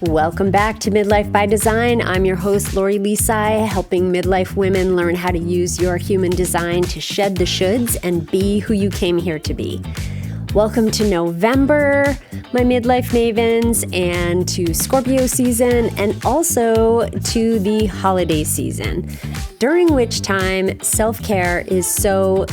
Welcome back to Midlife by Design. I'm your host, Lori Lisai, helping midlife women learn how to use your human design to shed the shoulds and be who you came here to be. Welcome to November, my midlife mavens, and to Scorpio season, and also to the holiday season, during which time self-care is so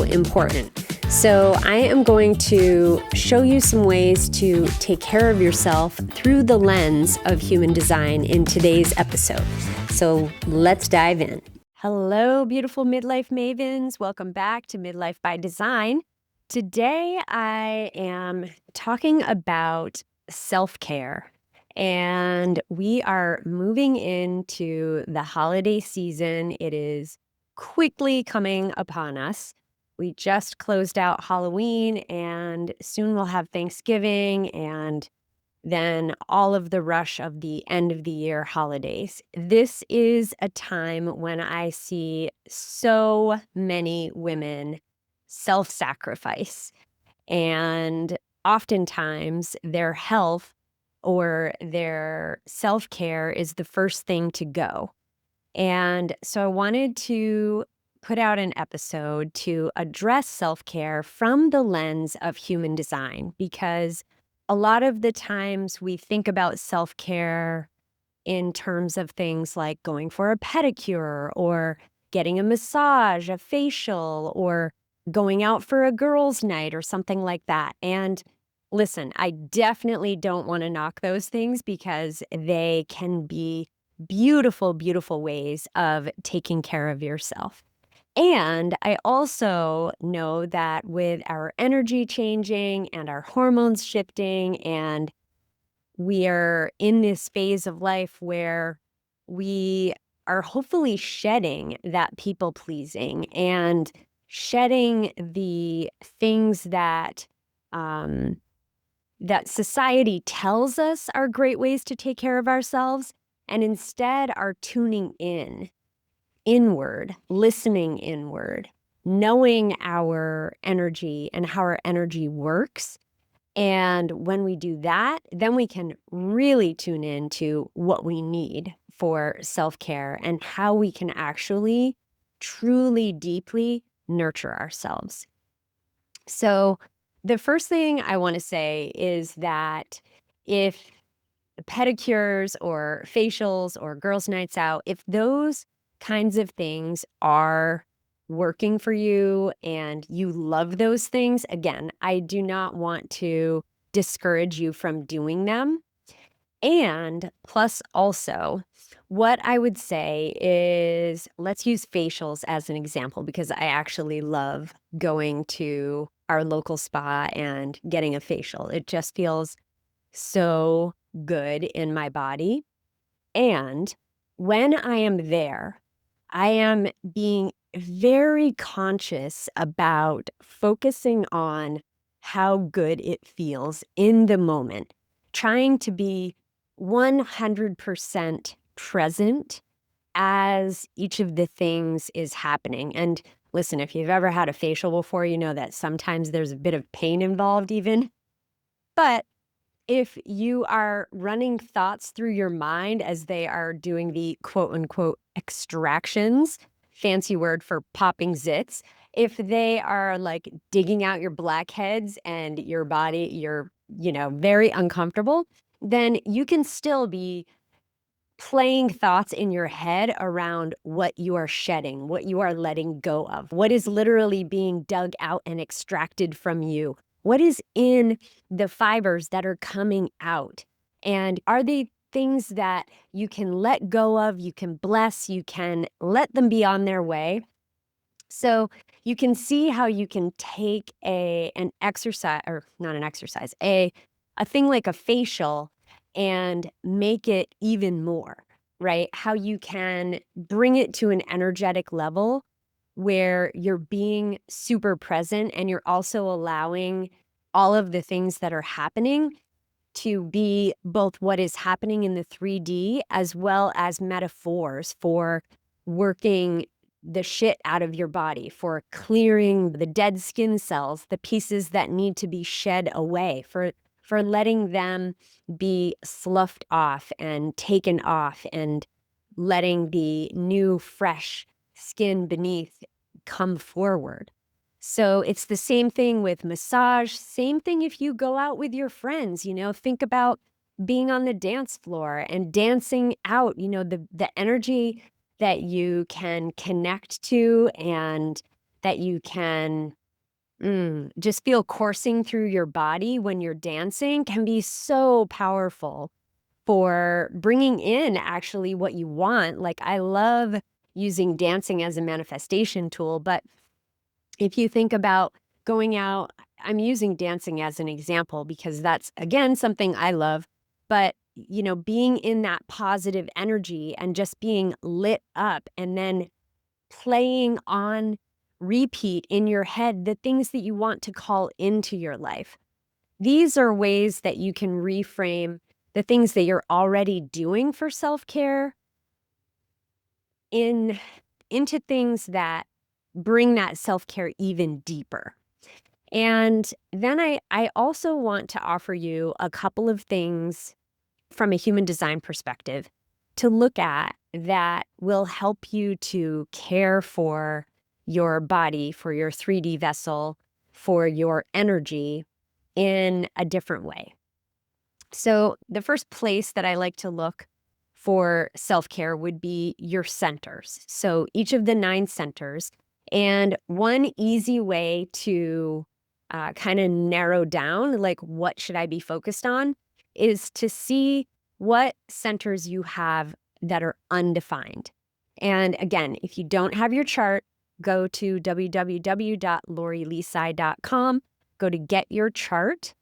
important. So I am going to show you some ways to take care of yourself through the lens of human design in today's episode. So let's dive in. Hello, beautiful midlife mavens. Welcome back to Midlife by Design. Today I am talking about self-care, and we are moving into the holiday season. It is quickly coming upon us. We just closed out Halloween, and soon we'll have Thanksgiving and then all of the rush of the end of the year holidays. This is a time when I see so many women self-sacrifice, and oftentimes their health or their self-care is the first thing to go. And so I wanted to put out an episode to address self-care from the lens of human design, because a lot of the times we think about self-care in terms of things like going for a pedicure or getting a massage, a facial, or going out for a girls' night or something like that. And listen, I definitely don't want to knock those things because they can be beautiful, beautiful ways of taking care of yourself. And I also know that with our energy changing and our hormones shifting, and we are in this phase of life where we are hopefully shedding that people pleasing and shedding the things that that society tells us are great ways to take care of ourselves, and instead are tuning inward, listening inward, knowing our energy and how our energy works. And when we do that, then we can really tune into what we need for self-care and how we can actually truly, deeply nurture ourselves. So the first thing I want to say is that if pedicures or facials or girls' nights out, if those kinds of things are working for you and you love those things, again, I do not want to discourage you from doing them. And plus also, what I would say is, let's use facials as an example, because I actually love going to our local spa and getting a facial. It just feels so good in my body. And when I am there, I am being very conscious about focusing on how good it feels in the moment, trying to be 100% present as each of the things is happening. And listen, if you've ever had a facial before, you know that sometimes there's a bit of pain involved even. But if you are running thoughts through your mind as they are doing the quote unquote extractions, fancy word for popping zits, if they are like digging out your blackheads and your body, you're, very uncomfortable, then you can still be playing thoughts in your head around what you are shedding, what you are letting go of, what is literally being dug out and extracted from you. What is in the fibers that are coming out? And are they things that you can let go of, you can bless, you can let them be on their way? So you can see how you can take an exercise, or not an exercise, a thing like a facial and make it even more, right? How you can bring it to an energetic level where you're being super present and you're also allowing all of the things that are happening to be both what is happening in the 3D as well as metaphors for working the shit out of your body, for clearing the dead skin cells, the pieces that need to be shed away, for for letting them be sloughed off and taken off and letting the new, fresh skin beneath come forward. So it's the same thing with massage, same thing if you go out with your friends, think about being on the dance floor and dancing out, the energy that you can connect to and that you can just feel coursing through your body when you're dancing can be so powerful for bringing in actually what you want. Like, I love using dancing as a manifestation tool, but if you think about going out, I'm using dancing as an example because that's, again, something I love. But, being in that positive energy and just being lit up and then playing on repeat in your head the things that you want to call into your life. These are ways that you can reframe the things that you're already doing for self-care into things that bring that self-care even deeper. And then I also want to offer you a couple of things from a human design perspective to look at that will help you to care for your body, for your 3D vessel, for your energy in a different way. So the first place that I like to look for self-care would be your centers. So each of the 9 centers. And one easy way to kind of narrow down, like, what should I be focused on, is to see what centers you have that are undefined. And again, if you don't have your chart, go to www.lorilisai.com, go to get your chart,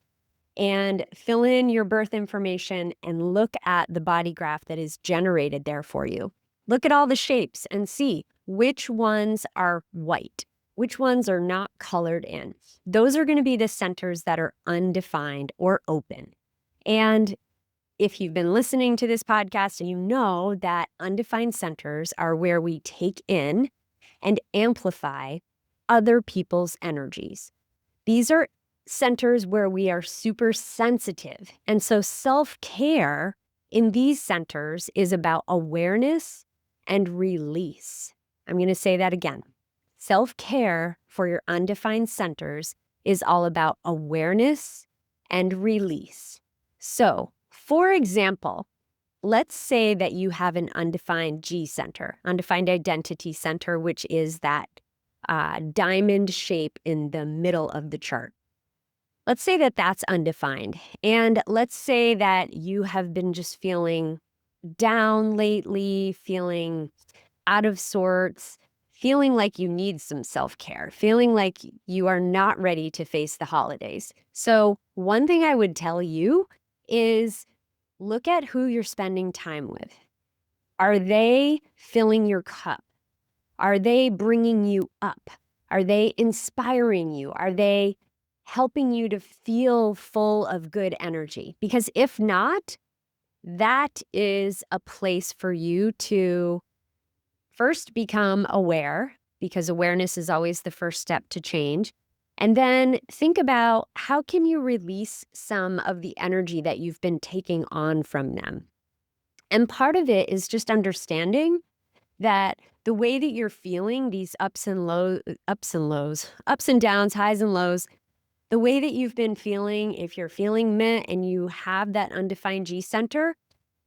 and fill in your birth information and look at the body graph that is generated there for you. Look at all the shapes and see which ones are white, which ones are not colored in. Those are going to be the centers that are undefined or open. And if you've been listening to this podcast, and you know that undefined centers are where we take in and amplify other people's energies. These are centers where we are super sensitive. And so self-care in these centers is about awareness and release. I'm going to say that again. Self-care for your undefined centers is all about awareness and release. So, for example, let's say that you have an undefined G center, undefined identity center, which is that diamond shape in the middle of the chart. Let's say that that's undefined. And let's say that you have been just feeling down lately, feeling out of sorts, feeling like you need some self-care, feeling like you are not ready to face the holidays. So one thing I would tell you is look at who you're spending time with. Are they filling your cup? Are they bringing you up? Are they inspiring you? Are they helping you to feel full of good energy? Because if not, that is a place for you to first become aware, because awareness is always the first step to change. And then think about, how can you release some of the energy that you've been taking on from them? And part of it is just understanding that the way that you're feeling, these ups and downs, highs and lows, the way that you've been feeling, if you're feeling meh and you have that undefined G center,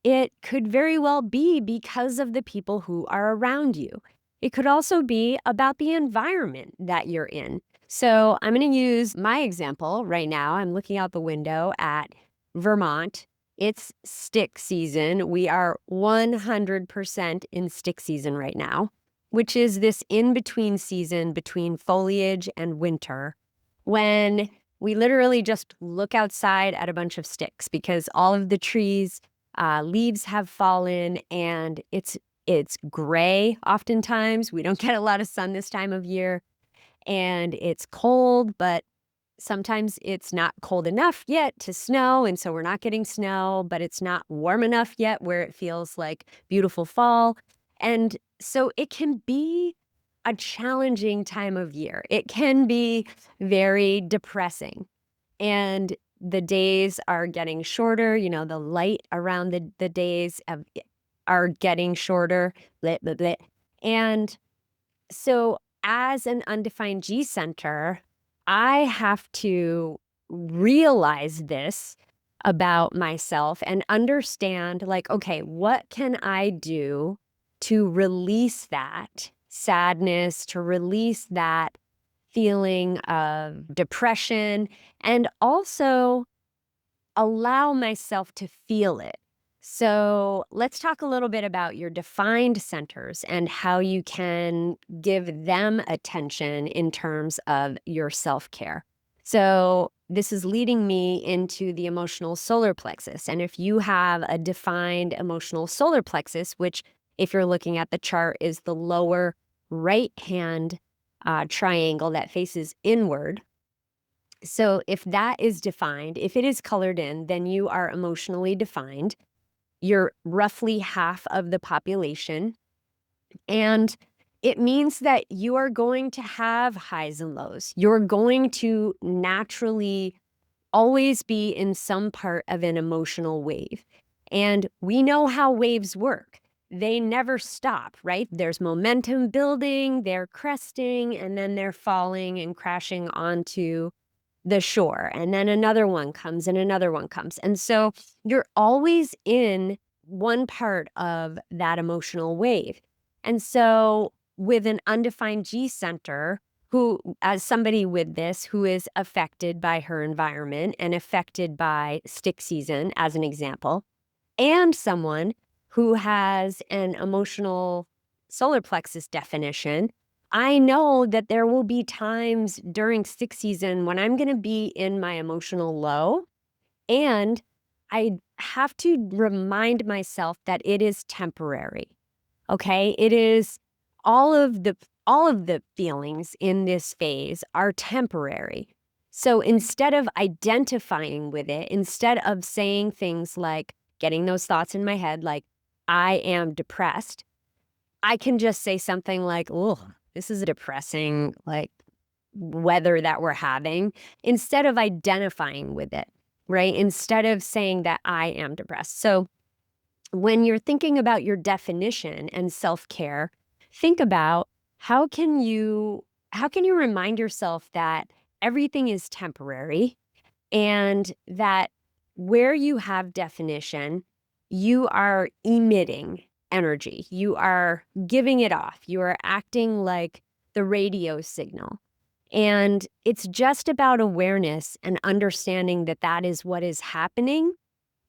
it could very well be because of the people who are around you. It could also be about the environment that you're in. So I'm going to use my example right now. I'm looking out the window at Vermont. It's stick season. We are 100% in stick season right now, which is this in-between season between foliage and winter, when we literally just look outside at a bunch of sticks because all of the trees, leaves have fallen, and it's gray oftentimes. We don't get a lot of sun this time of year, and it's cold, but sometimes it's not cold enough yet to snow, and so we're not getting snow, but it's not warm enough yet where it feels like beautiful fall. And so it can be a challenging time of year. It can be very depressing. And the days are getting shorter, the light around the days are getting shorter. Blah, blah, blah. And so as an undefined G center, I have to realize this about myself and understand, like, okay, what can I do to release that sadness, to release that feeling of depression, and also allow myself to feel it. So let's talk a little bit about your defined centers and how you can give them attention in terms of your self-care. So this is leading me into the emotional solar plexus. And if you have a defined emotional solar plexus, which if you're looking at the chart is the lower right hand triangle that faces inward. So if that is defined, if it is colored in, then you are emotionally defined. You're roughly half of the population. And it means that you are going to have highs and lows. You're going to naturally always be in some part of an emotional wave. And we know how waves work. They never stop, right? There's momentum building, they're cresting, and then they're falling and crashing onto the shore. And then another one comes and another one comes. And so you're always in one part of that emotional wave. And so with an undefined G center, who, as somebody with this who is affected by her environment and affected by stick season, as an example, and someone who has an emotional solar plexus definition, I know that there will be times during stick season when I'm going to be in my emotional low, and I have to remind myself that it is temporary. Okay? It is all of the feelings in this phase are temporary. So instead of identifying with it, instead of saying things like getting those thoughts in my head like I am depressed, I can just say something like, "Oh, this is a depressing like weather that we're having," instead of identifying with it, right? Instead of saying that I am depressed. So when you're thinking about your definition and self-care, think about how can you remind yourself that everything is temporary and that where you have definition, you are emitting energy. You are giving it off. You are acting like the radio signal. And it's just about awareness and understanding that that is what is happening.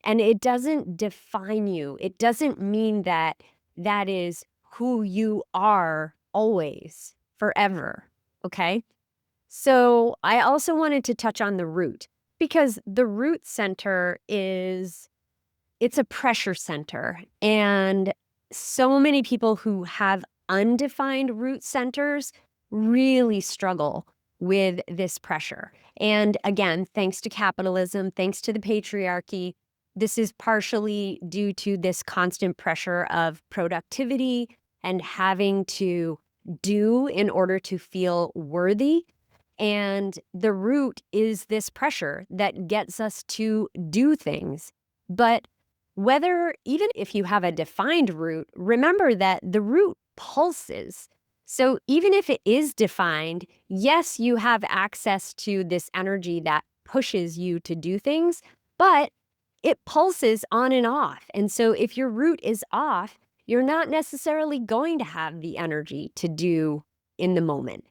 And it doesn't define you. It doesn't mean that that is who you are always, forever. Okay? So I also wanted to touch on the root because the root center it's a pressure center. And so many people who have undefined root centers really struggle with this pressure. And again, thanks to capitalism, thanks to the patriarchy, this is partially due to this constant pressure of productivity and having to do in order to feel worthy. And the root is this pressure that gets us to do things. But even if you have a defined root, remember that the root pulses. So even if it is defined, yes, you have access to this energy that pushes you to do things, but it pulses on and off. And so if your root is off, you're not necessarily going to have the energy to do in the moment.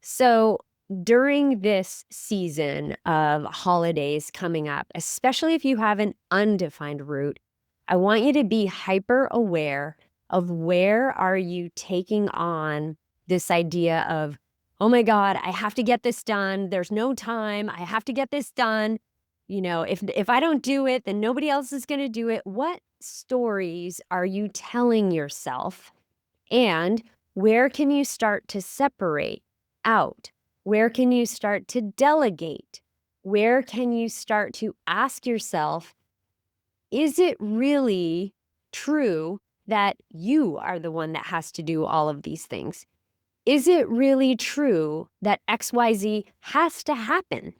So during this season of holidays coming up, especially if you have an undefined root, I want you to be hyper aware of where are you taking on this idea of, oh my God, I have to get this done. There's no time. I have to get this done. If I don't do it, then nobody else is going to do it. What stories are you telling yourself? And where can you start to separate out? Where can you start to delegate? Where can you start to ask yourself, is it really true that you are the one that has to do all of these things? Is it really true that XYZ has to happen?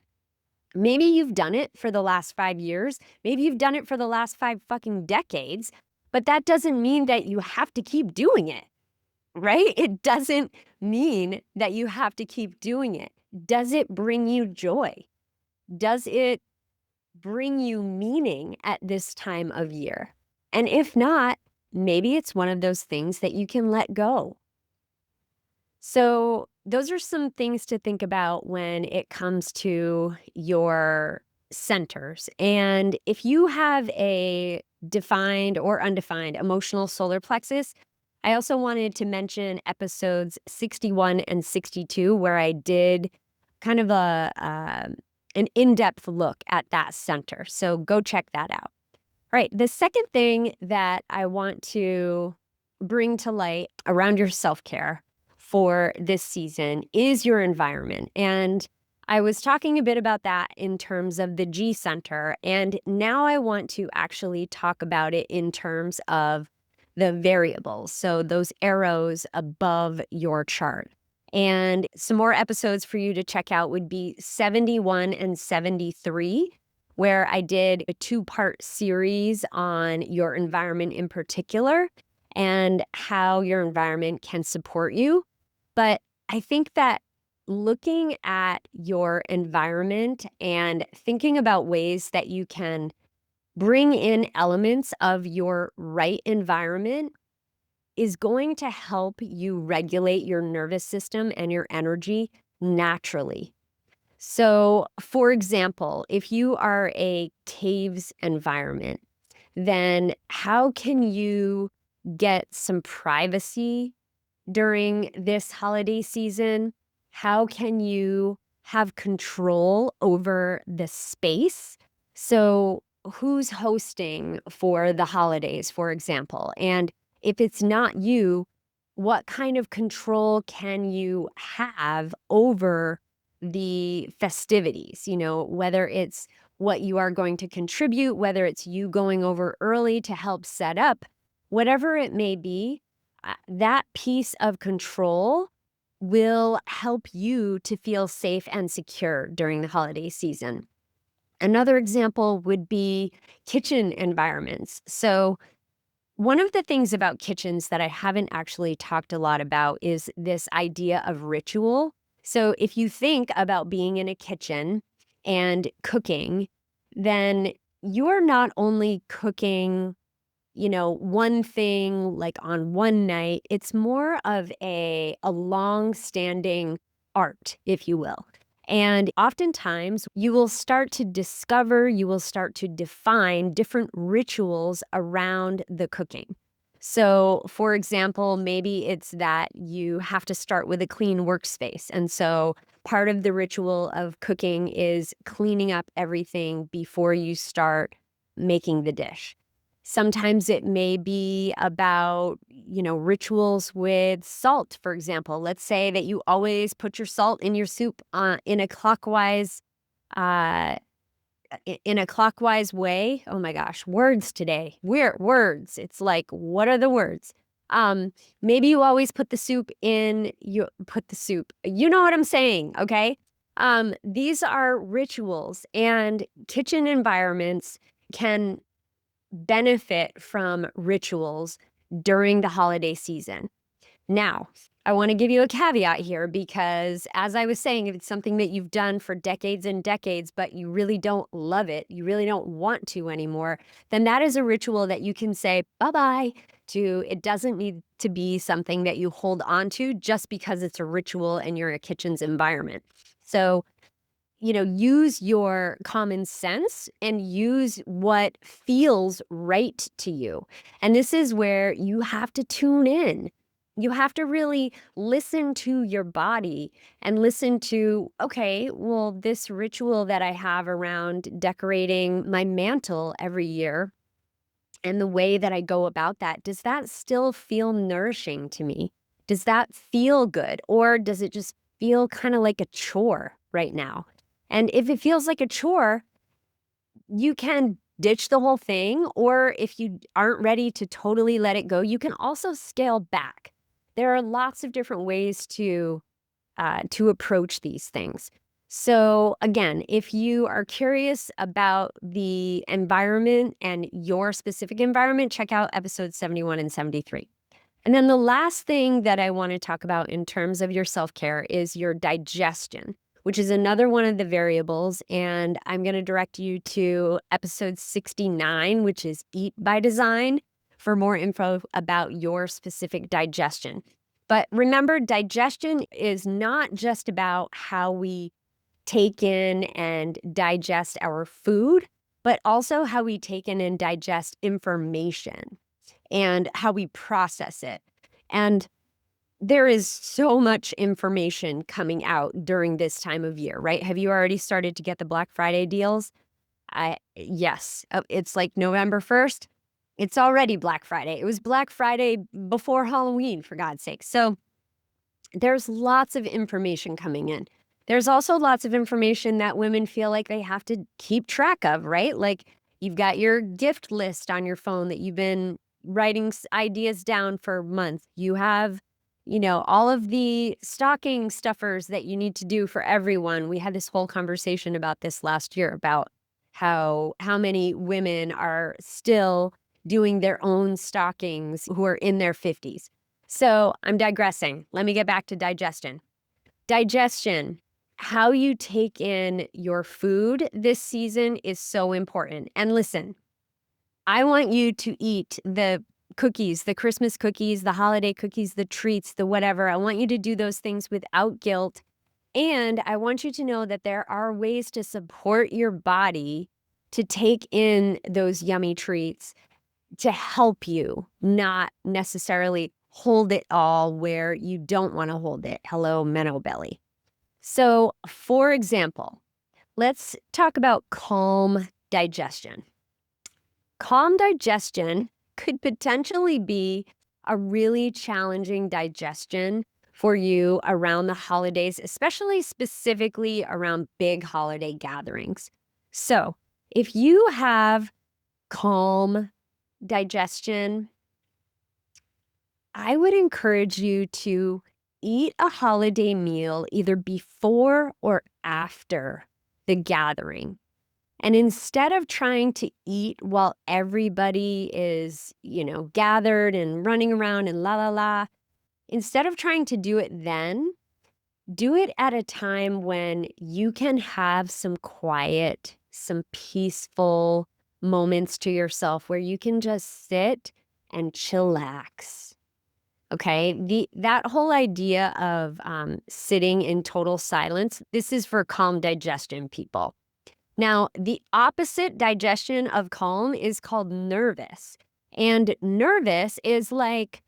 Maybe you've done it for the last 5 years. Maybe you've done it for the last 5 fucking decades, but that doesn't mean that you have to keep doing it, right? It doesn't mean that you have to keep doing it. Does it bring you joy? Does it bring you meaning at this time of year? And if not, maybe it's one of those things that you can let go. So, those are some things to think about when it comes to your centers. And if you have a defined or undefined emotional solar plexus, I also wanted to mention episodes 61 and 62, where I did kind of an in-depth look at that center. So go check that out. All right. The second thing that I want to bring to light around your self-care for this season is your environment. And I was talking a bit about that in terms of the G center. And now I want to actually talk about it in terms of the variables. So those arrows above your chart. And some more episodes for you to check out would be 71 and 73, where I did a 2-part series on your environment in particular and how your environment can support you. But I think that looking at your environment and thinking about ways that you can bring in elements of your right environment is going to help you regulate your nervous system and your energy naturally. So, for example, if you are a caves environment, then how can you get some privacy during this holiday season? How can you have control over the space? So, who's hosting for the holidays, for example? And if it's not you, what kind of control can you have over the festivities? Whether it's what you are going to contribute, whether it's you going over early to help set up, whatever it may be, that piece of control will help you to feel safe and secure during the holiday season. Another example would be kitchen environments. So, one of the things about kitchens that I haven't actually talked a lot about is this idea of ritual. So, if you think about being in a kitchen and cooking, then you're not only cooking one thing like on one night. It's more of a long-standing art, if you will. And oftentimes you will start to discover, you will start to define different rituals around the cooking. So, for example, maybe it's that you have to start with a clean workspace. And so part of the ritual of cooking is cleaning up everything before you start making the dish. Sometimes it may be about, rituals with salt, for example. Let's say that you always put your salt in your soup in a clockwise uh, in a clockwise way. Oh my gosh, words today. Weird words. It's like, what are the words? Maybe you always put the soup in, you put the soup. You know what I'm saying, okay? These are rituals, and kitchen environments can benefit from rituals during the holiday season. Now, I want to give you a caveat here because, as I was saying, if it's something that you've done for decades and decades, but you really don't love it, you really don't want to anymore, then that is a ritual that you can say bye-bye to. It doesn't need to be something that you hold on to just because it's a ritual and you're in a kitchen's environment. So, use your common sense and use what feels right to you. And this is where you have to tune in. You have to really listen to your body and listen to, okay, well, this ritual that I have around decorating my mantle every year and the way that I go about that, does that still feel nourishing to me? Does that feel good? Or does it just feel kind of like a chore right now? And if it feels like a chore, you can ditch the whole thing. Or if you aren't ready to totally let it go, you can also scale back. There are lots of different ways to approach these things. So again, if you are curious about the environment and your specific environment, check out episodes 71 and 73. And then the last thing that I want to talk about in terms of your self-care is your digestion, which is another one of the variables. And I'm going to direct you to episode 69, which is Eat by Design, for more info about your specific digestion. But remember, digestion is not just about how we take in and digest our food, but also how we take in and digest information and how we process it. And there is so much information coming out during this time of year, right? Have you already started to get the Black Friday deals? Yes, it's like November 1st. It's already Black Friday. It was Black Friday before Halloween, for God's sake. So there's lots of information coming in. There's also lots of information that women feel like they have to keep track of, right? Like you've got your gift list on your phone that you've been writing ideas down for months. You have, all of the stocking stuffers that you need to do for everyone. We had this whole conversation about this last year about how many women are still doing their own stockings who are in their 50s. So I'm digressing. Let me get back to digestion. Digestion, how you take in your food this season is so important. And listen, I want you to eat the cookies, the Christmas cookies, the holiday cookies, the treats, the whatever. I want you to do those things without guilt. And I want you to know that there are ways to support your body to take in those yummy treats to help you not necessarily hold it all where you don't want to hold it. Hello, menno belly. So, for example, let's talk about calm digestion. Calm digestion could potentially be a really challenging digestion for you around the holidays, especially specifically around big holiday gatherings. So, if you have calm digestion, I would encourage you to eat a holiday meal either before or after the gathering. And instead of trying to eat while everybody is, gathered and running around and la la la, instead of trying to do it then, do it at a time when you can have some quiet, some peaceful moments to yourself where you can just sit and chillax. Okay, that whole idea of sitting in total silence, this is for calm digestion people. Now, the opposite digestion of calm is called nervous. And nervous is like,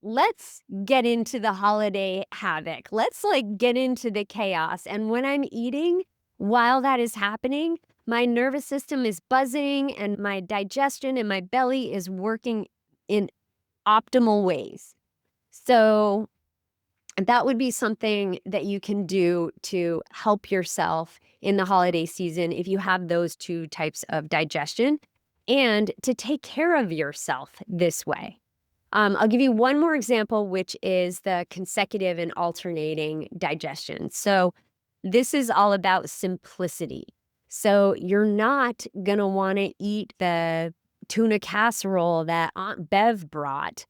let's get into the holiday havoc. Let's get into the chaos. And when I'm eating, while that is happening, my nervous system is buzzing and my digestion and my belly is working in optimal ways. So that would be something that you can do to help yourself in the holiday season if you have those two types of digestion and to take care of yourself this way. I'll give you one more example, which is the consecutive and alternating digestion. So this is all about simplicity. So you're not going to want to eat the tuna casserole that Aunt Bev brought.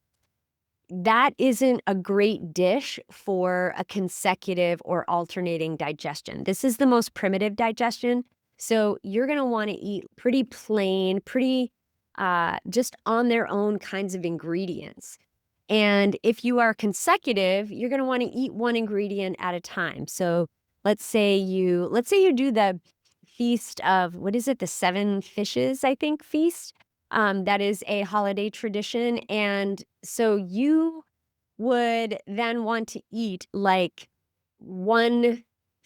That isn't a great dish for a consecutive or alternating digestion. This is the most primitive digestion. So you're going to want to eat pretty plain, pretty just on their own kinds of ingredients. And if you are consecutive, you're going to want to eat one ingredient at a time. So let's say you do the feast of, what is it? The 7 fishes, I think, feast. That is a holiday tradition. And so you would then want to eat one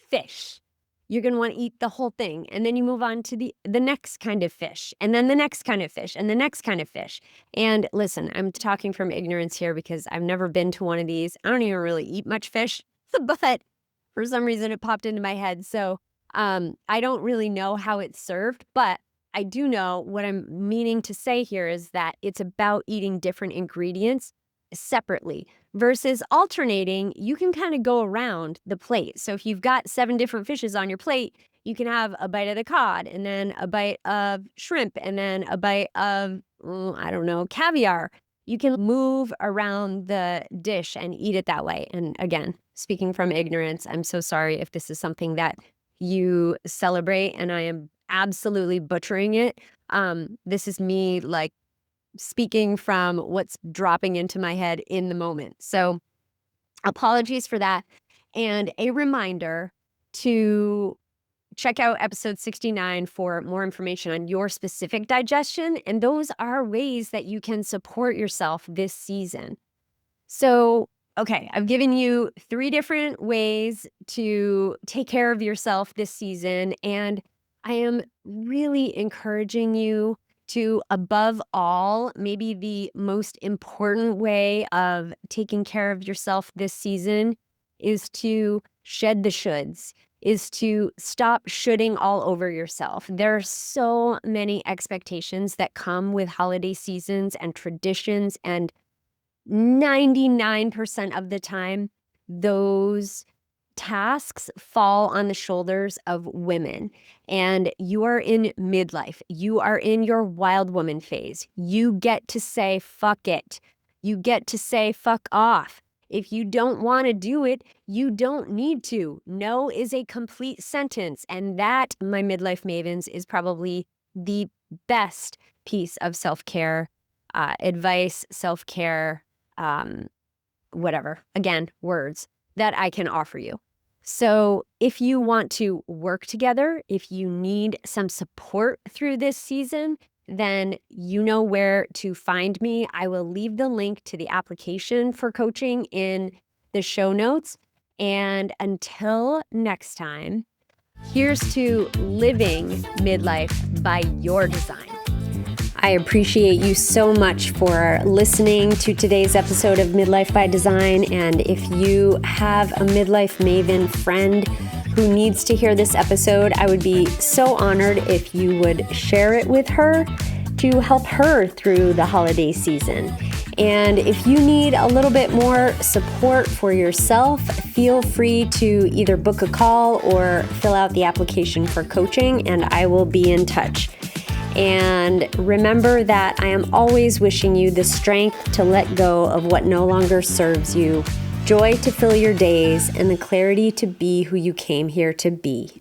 fish. You're going to want to eat the whole thing. And then you move on to the next kind of fish, and then the next kind of fish, and the next kind of fish. And listen, I'm talking from ignorance here because I've never been to one of these. I don't even really eat much fish, but for some reason it popped into my head. So I don't really know how it's served, but I do know what I'm meaning to say here is that it's about eating different ingredients, separately. Versus alternating, you can kind of go around the plate. So if you've got 7 different fishes on your plate, you can have a bite of the cod and then a bite of shrimp and then a bite of, I don't know, caviar. You can move around the dish and eat it that way. And again, speaking from ignorance, I'm so sorry if this is something that you celebrate and I am absolutely butchering it. This is me like speaking from what's dropping into my head in the moment. So apologies for that. And a reminder to check out episode 69 for more information on your specific digestion. And those are ways that you can support yourself this season. So, okay, I've given you 3 different ways to take care of yourself this season. And I am really encouraging you to, above all, maybe the most important way of taking care of yourself this season is to shed the shoulds, is to stop shoulding all over yourself. There are so many expectations that come with holiday seasons and traditions, and 99% of the time, those tasks fall on the shoulders of women. And you are in midlife. You are in your wild woman phase. You get to say, fuck it. You get to say, fuck off. If you don't want to do it, you don't need to. No is a complete sentence. And that, my midlife mavens, is probably the best piece of self-care advice, self-care, whatever, again, words that I can offer you. So if you want to work together, if you need some support through this season, then you know where to find me. I will leave the link to the application for coaching in the show notes. And until next time, here's to living midlife by your design. I appreciate you so much for listening to today's episode of Midlife by Design. And if you have a midlife maven friend who needs to hear this episode, I would be so honored if you would share it with her to help her through the holiday season. And if you need a little bit more support for yourself, feel free to either book a call or fill out the application for coaching, and I will be in touch. And remember that I am always wishing you the strength to let go of what no longer serves you, joy to fill your days, and the clarity to be who you came here to be.